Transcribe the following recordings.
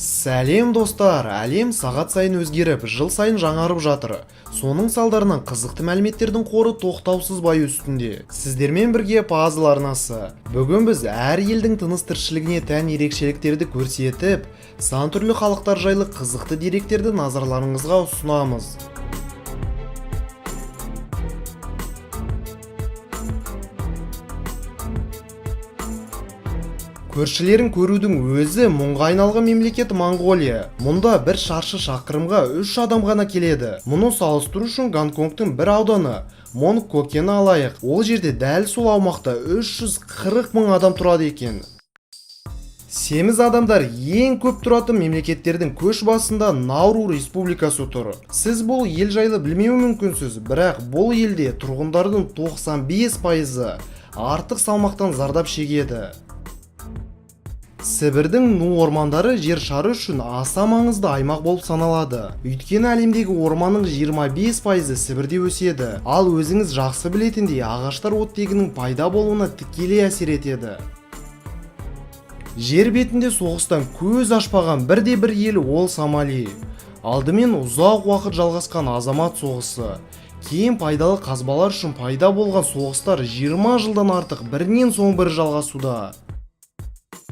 Сәлем достар, әлем сағат сайын өзгеріп, жыл сайын жаңарып жатыр. Соның салдарынан қызықты мәліметтердің қоры тоқтаусыз бай үстінде. Сіздермен бірге пазл арнасы. Бүгін біз әр елдің тыныс тіршілігіне тән ерекшеліктерді көрсетіп, сан түрлі халықтар жайлы қызықты деректерді назарларыңызға ұсынамыз. Көршілерін көрудің өзі мұңға айналған мемлекет Монғолия. Мұнда бір шаршы шақырымға 3 адам ғана келеді. Мұны салыстыру үшін Гонконгтың бір ауданы Монкокені алайық. Ол жерде дәл сол аумақта 340 мың адам тұрады екен. Семіз адамдар ең көп тұратын мемлекеттердің көш басында Науру республикасы тұр. Сіз бұл ел жайлы білмеуі мүмкінсіз, бірақ бұл елде тұрғындардың 95%-ы артық салмақтан зардап шегеді. Сібірдің Ну ормандары жер шары үшін аса маңызды аймақ болып саналады. Өйткені әлемдегі орманның 25%-ы Сібірде өседі. Ал өзіңіз жақсы білетіндей, ағаштар оттегінің пайда болуына тікелей әсер етеді. Жер бетінде соғыстан көз ашпаған бірде-бір ел ол Сомали. Алдымен ұзақ уақыт жалғасқан азамат соғысы. Кейін пайдалы қазбалар үшін пайда болған соғыстар 20 жылдан артық бірінен соң бірі жалғасуда.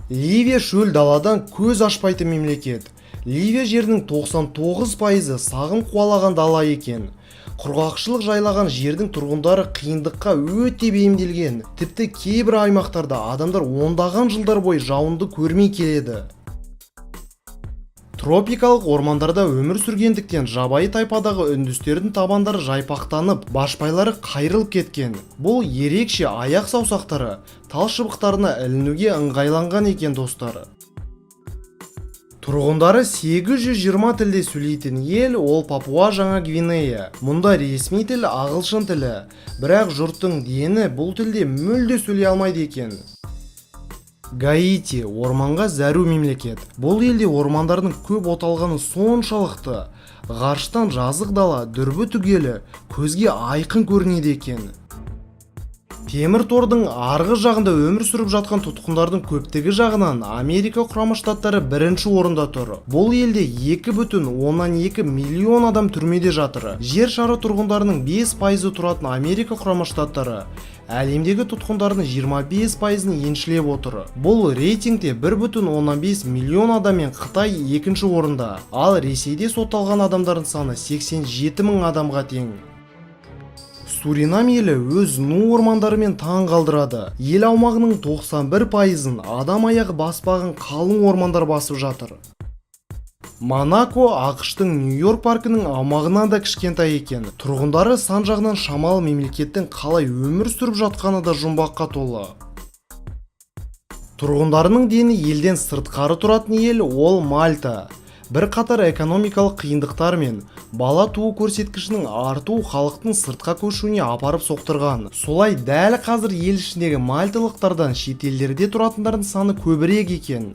Ливия шөл даладан көз ашпайтын мемлекет. Ливия жерінің 99%-ы сағым қуалаған дала екен. Құрғақшылық жайлаған жердің тұрғындары қиындыққа өте бейімделген. Тіпті кейбір аймақтарда адамдар ондаған жылдар бойы жауынды көрмей келеді. Тропикалық ормандарда өмір сүргендіктен жабайы тайпадағы үндістердің табандары жайпақтанып, башпайлары қайрылып кеткен. Бұл ерекше аяқ саусақтары тал шыбықтарына ілінуге ыңғайланған екен достары. Тұрғындары 820 тілде сөйлейтін ел ол Папуа Жаңа Гвинея. Мұнда ресми тіл ағылшын тілі, бірақ жұрттың дені бұл тілде мүлде сөйлей алмайды екен. Гаити орманға зәру мемлекет. Бұл елде ормандардың көп оталғаны соншалықты, ғарыштан жазық дала дүрбі түгелі көзге айқын көрінеді екен. Темір тордың арғы жағында өмір сүріп жатқан тұтқындардың көптігі жағынан Америка Құрама Штаттары бірінші орында тұр. Бұл елде 2,2 миллион адам түрмеде жатыр. Жер шары тұрғындарының 5%-ы тұратын Америка Құрама Штаттары әлемдегі тұтқындардың 25%-ын еншілеп отыр. Бұл рейтингте 1,5 миллион адаммен Қытай екінші орында, ал Ресейде сотталған адамдардың саны 87 мың адамға тең. Суринам елі өз Ну ормандарымен таң қалдырады. Ел аумағының 91%-ын адам аяғы баспаған қалың ормандар басып жатыр. Монако ақштың Нью-Йорк паркінің аумағынан да кішкентай екен. Тұрғындары сан жағынан шамалы мемлекеттің қалай өмір сүріп жатқаны да жұмбаққа толы. Тұрғындарының дені елден сыртқары тұратын ел ол Мальта. Бір қатар экономикалық қиындықтар мен бала туу көрсеткішінің арту халықтың сыртқа көшуіне апарып соқтырған. Солай дәл қазір ел ішіндегі мальталықтардан шетелдерде тұратындардың саны көбірек екен.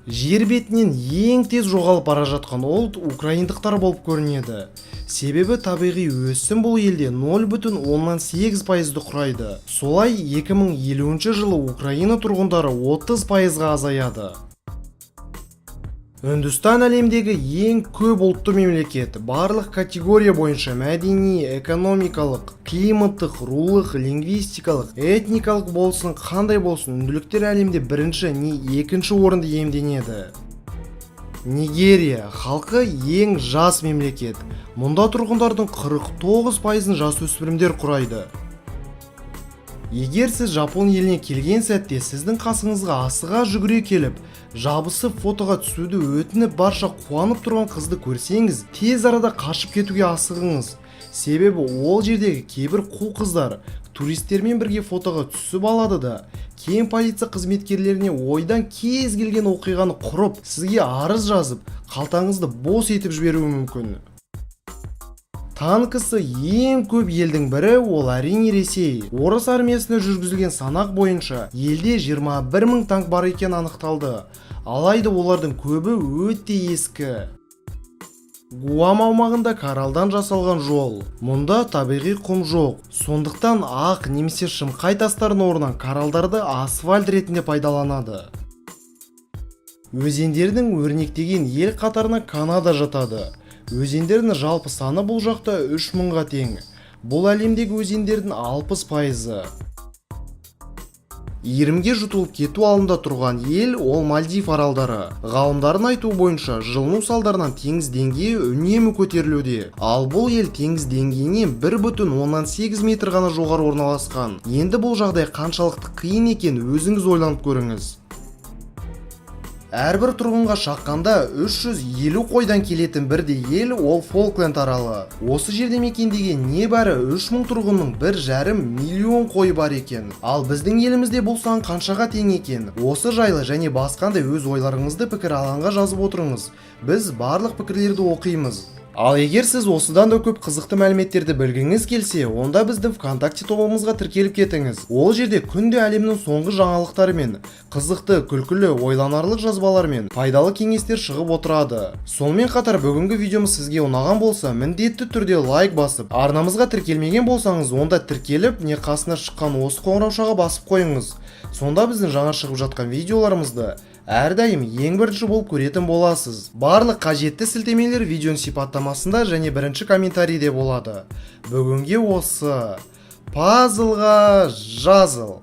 Жер бетінен ең тез жоғалып бара жатқан ұлт украиндықтар болып көрінеді. Себебі табиғи өсім бұл елде 0,8%-ды құрайды. Солай 2050 жылы Украина тұрғындары 30%-ға азаяды. Үндістан әлемдегі ең көп ұлтты мемлекет. Барлық категория бойынша мәдени, экономикалық, климаттық, рулық, лингвистикалық, этникалық болсын, қандай болсын, үнділіктер әлемде бірінші не екінші орынды иемденеді. Нигерия халқы ең жас мемлекет. Мұнда тұрғындардың 49%-ын жасөспірімдер құрайды. Егер сіз Жапон еліне келген сәтте сіздің қасыңызға асыға жүгіре келіп, жабысып фотоға түсуді өтініп барша қуанып тұрған қызды көрсеңіз, тез арада қашып кетуге асығыңыз. Себебі ол жердегі кейбір қу қыздар туристермен бірге фотоға түсіп алады да, кейін полиция қызметкерлеріне ойдан кез келген оқиғаны құрып, сізге арыз жазып, қалтаңызды бос етіп жіберуі мүмкін. Танкысы ең көп елдің бірі ол әрине Ресей. Орыс армиясына жүргізілген санақ бойынша елде 21 мың танк бар екен анықталды. Алайда олардың көбі өте ескі. Гуам аумағында коралдан жасалған жол. Мұнда табиғи құм жоқ. Сондықтан ақ немесе шымқай тастардың орнынан коралдарды асфальт ретінде пайдаланады. Өзендердің өрнектеген ел қатарына Канада жатады. Өзендердің жалпы саны бұл жақта 3000-ға тең. Бұл әлемдегі өзендердің 60%. Иірімге жұтылып кету алдында тұрған ел ол Мальдив аралдары. Ғалымдардың айтуы бойынша жылыну салдарынан теңіз деңгейі үнемі көтерілуде. Ал бұл ел теңіз деңгейінен 1,8 метр ғана жоғары орналасқан. Енді бұл жағдай қаншалықты қиын екен өзіңіз ойланып көріңіз. Әрбір тұрғынға шаққанда 350 қойдан келетін бірдей ел ол Фолкленд аралы. Осы жерде мекендеген небәрі 3000 тұрғынның 1,5 миллион қойы бар екен. Ал біздің елімізде бұл сан қаншаға тең екен? Осы жайлы және басқандай өз ойларыңызды пікір алаңға жазып отырыңыз. Біз барлық пікірлерді оқимыз. Ал егер сіз осыдан да көп қызықты мәліметтерді білгіңіз келсе, онда біздің ВКонтакте тобымызға тіркеліп кетіңіз. Ол жерде күнде әлемнің соңғы жаңалықтарымен, қызықты, күлкілі, ойланарлық жазбалармен пайдалы кеңестер шығып отырады. Сонымен қатар бүгінгі видеомыз сізге ұнаған болса, міндетті түрде лайк басып, арнамызға тіркелмеген болсаңыз, онда тіркеліп, не қасына шыққан осы қоңыраушаға басып қойыңыз. Сонда біздің жаңа шығып жатқан видеоларымызды әрдайым ең бірінші болып көретін боласыз. Барлық қажетті сілтемелер видеоның сипаттамасында және бірінші комментарийде болады. Бүгінге осы. Пазлға жазыл.